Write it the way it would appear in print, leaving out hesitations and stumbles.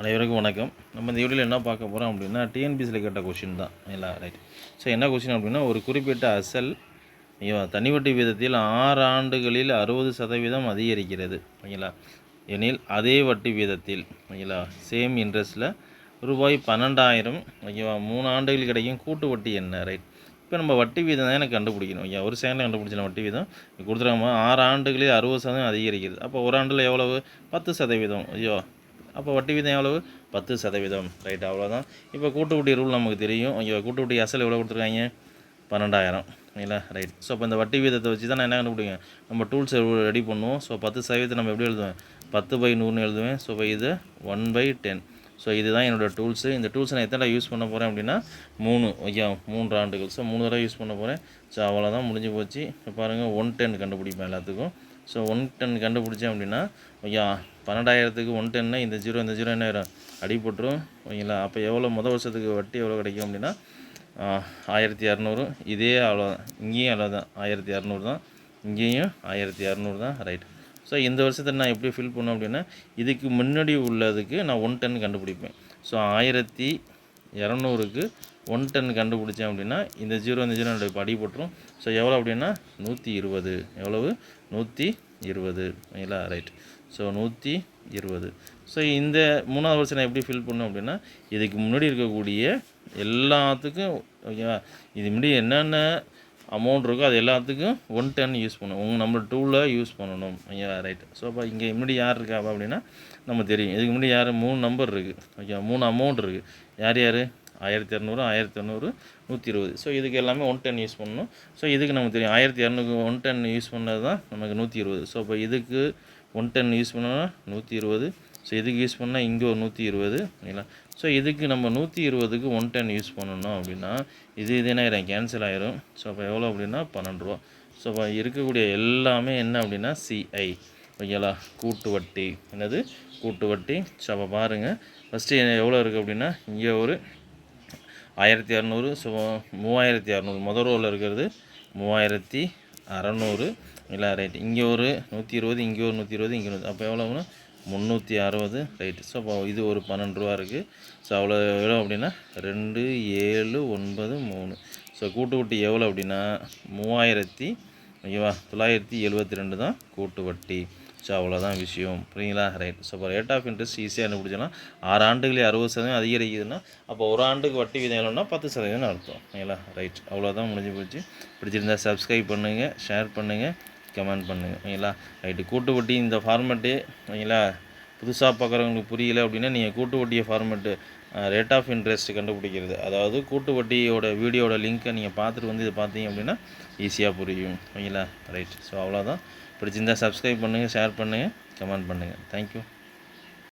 அனைவருக்கும் வணக்கம். நம்ம இந்த வீடியோவில் என்ன பார்க்க போகிறோம் அப்படின்னா, டிஎன்பிசியில் கேட்ட கொஷின் தான். இல்லை ரைட். ஸோ என்ன கொஷின் அப்படின்னா, ஒரு குறிப்பிட்ட அசல் தனி வட்டி வீதத்தில் 6 ஆண்டுகளில் 60% அதிகரிக்கிறது ஓகேங்களா, எனில் அதே வட்டி வீதத்தில் ஓகேங்களா சேம் இன்ட்ரெஸ்ட்டில் ரூபாய் 12,000 ஓகேவா 3 ஆண்டுகள் கிடைக்கும் கூட்டு வட்டி என்ன? ரைட். இப்போ நம்ம வட்டி வீதம் தான் எனக்கு கண்டுபிடிக்கணும். ஓகே, ஒரு செகண்டில் கண்டுபிடிச்சலாம் வட்டி வீதம் கொடுத்துருக்காம 6 ஆண்டுகளில் 60% அதிகரிக்கிறது. அப்போ ஒரு ஆண்டில் எவ்வளவு? 10%. ஐயோ, அப்போ வட்டி வீதம் எவ்வளவு? 10%. ரைட், அவ்வளோதான். இப்போ கூட்டு வட்டி ரூல் நமக்கு தெரியும். இங்கே கூட்டு வட்டி அசல் எவ்வளோ கொடுத்துருக்காங்க? 12,000 இல்லை ரைட். ஸோ அப்போ இந்த வட்டி வீதத்தை வச்சு தான் நான் என்ன கண்டுபிடிங்க, நம்ம டூல்ஸ் ரெடி பண்ணுவோம். ஸோ 10% நம்ம எப்படி எழுதுவேன்? 10/100 எழுதுவேன். ஸோ இப்போ இது 1/10. ஸோ இதுதான் என்னோடய டூல்ஸு. இந்த டூல்ஸ் நான் எத்தனை யூஸ் பண்ண போகிறேன் அப்படின்னா 3 ஓகே 3 ஆண்டுகள். ஸோ 3 தடவை யூஸ் பண்ண போகிறேன். ஸோ அவ்வளோதான், முடிஞ்சு போச்சு. இப்போ பாருங்கள் 110 கண்டுபிடிப்பேன் எல்லாத்துக்கும். ஸோ 110 கண்டுபிடிச்சேன் அப்படின்னா ஓகே 12,000க்கு 110 இந்த ஜீரோ என்ன ஆயிரும்? அடிபட்டுரும் ஓகேங்களா. அப்போ எவ்வளோ முதல் வருஷத்துக்கு வட்டி எவ்வளோ கிடைக்கும் அப்படின்னா 1200. இதே அவ்வளோதான், இங்கேயும் அவ்வளோதான் 1200 தான், இங்கேயும் 1200 தான். ரைட். ஸோ இந்த வருஷத்தை நான் எப்படி ஃபில் பண்ணோம் அப்படின்னா, இதுக்கு முன்னாடி உள்ளதுக்கு நான் 110 கண்டுபிடிப்பேன். ஸோ 1200க்கு 110 கண்டுபிடிச்சேன் அப்படின்னா இந்த ஜீரோ என்னுடைய அடிபட்டுரும். ஸோ எவ்வளோ அப்படின்னா 120. எவ்வளவு? 120 ஓகேங்களா. ரைட். ஸோ 120. ஸோ இந்த 3ஆவது வருஷம் நான் எப்படி ஃபில் பண்ணோம் அப்படின்னா, இதுக்கு முன்னாடி இருக்கக்கூடிய எல்லாத்துக்கும் ஓகேவா, இது முன்னாடி என்னென்ன அமௌண்ட் இருக்கோ அது எல்லாத்துக்கும் 110 யூஸ் பண்ணணும். நம்ம டூலில் யூஸ் பண்ணணும் ஓகேவா. ரைட். ஸோ அப்போ இங்கே முன்னாடி யார் இருக்கா அப்படின்னா நம்ம தெரியும். இதுக்கு முன்னாடி யார் 3 நம்பர் இருக்குது ஓகே, 3 அமௌண்ட் இருக்குது. யார் 1200, 120. ஸோ இதுக்கு எல்லாமே 110 யூஸ் பண்ணணும். ஸோ இதுக்கு நமக்கு தெரியும் 1200க்கு 110 யூஸ் பண்ணது தான் நமக்கு 120. ஸோ இப்போ இதுக்கு 110 யூஸ் பண்ணோன்னா 120. ஸோ இதுக்கு யூஸ் பண்ணால் இங்கே ஒரு 120 ஓகேங்களா. ஸோ இதுக்கு நம்ம 120க்கு 110 யூஸ் பண்ணணும் அப்படின்னா இது என்ன ஆயிரும்? கேன்சல் ஆயிரும். ஸோ அப்போ எவ்வளோ அப்படின்னா 12 ரூபா. ஸோ இப்போ இருக்கக்கூடிய எல்லாமே என்ன அப்படின்னா சிஐ ஓகேங்களா, கூட்டு வட்டி. என்னது? கூட்டு வட்டி. ஸோ அப்போ பாருங்கள், ஃபஸ்ட்டு எவ்வளோ இருக்குது அப்படின்னா இங்கே ஒரு 1200. ஸோ 3600 முதல் ரோவில் இருக்கிறது 3600 இல்லை ரைட். இங்கே ஒரு 120, இங்கே ஒரு 120, இங்கே 100. அப்போ எவ்வளோன்னா 360. ரைட்டு. ஸோ அப்போ இது ஒரு 12 ரூபா இருக்குது. ஸோ அவ்வளோ எவ்வளோ அப்படின்னா 2793. ஸோ கூட்டு வட்டி எவ்வளோ அப்படின்னா 3972 தான் கூட்டு வட்டி. ஸோ அவ்வளோதான் விஷயம், புரியுங்களா. ரைட். ஸோ இப்போ ரேட் ஆஃப் இன்ட்ரெஸ்ட் ஈஸியாக கண்டுபிடிச்சலாம். 6 ஆண்டுகளே 60% அதிகரிக்குதுன்னா அப்போ ஒரு ஆண்டுக்கு வட்டி வீதம் எவ்வளோன்னா 10% அர்த்தம் ஓகேங்களா. ரைட், அவ்வளோதான், முடிஞ்சு போச்சு. பிடிச்சிருந்தா சப்ஸ்கிரைப் பண்ணுங்கள், ஷேர் பண்ணுங்கள், கமெண்ட் பண்ணுங்கள் ஓகேங்களா. ரைட்டு. கூட்டு வட்டி இந்த ஃபார்மெட்டு ஓகேங்களா, புதுசாக பார்க்குறவங்களுக்கு புரியல அப்படின்னா நீங்கள் கூட்டு வட்டியை ஃபார்மெட்டு ரேட் ஆஃப் இன்ட்ரெஸ்ட் கண்டுபிடிக்கிறது, அதாவது கூட்டு வட்டியோட வீடியோட லிங்க்கை நீங்கள் பார்த்துட்டு வந்து இதை பார்த்தீங்க அப்படின்னா ஈஸியாக புரியும் ஓகேங்களா. ரைட். ஸோ அவ்வளோதான். பிடிச்சிருந்தால் சப்ஸ்கிரைப் பண்ணுங்கள், ஷேர் பண்ணுங்கள், கமெண்ட் பண்ணுங்கள். தேங்க்யூ.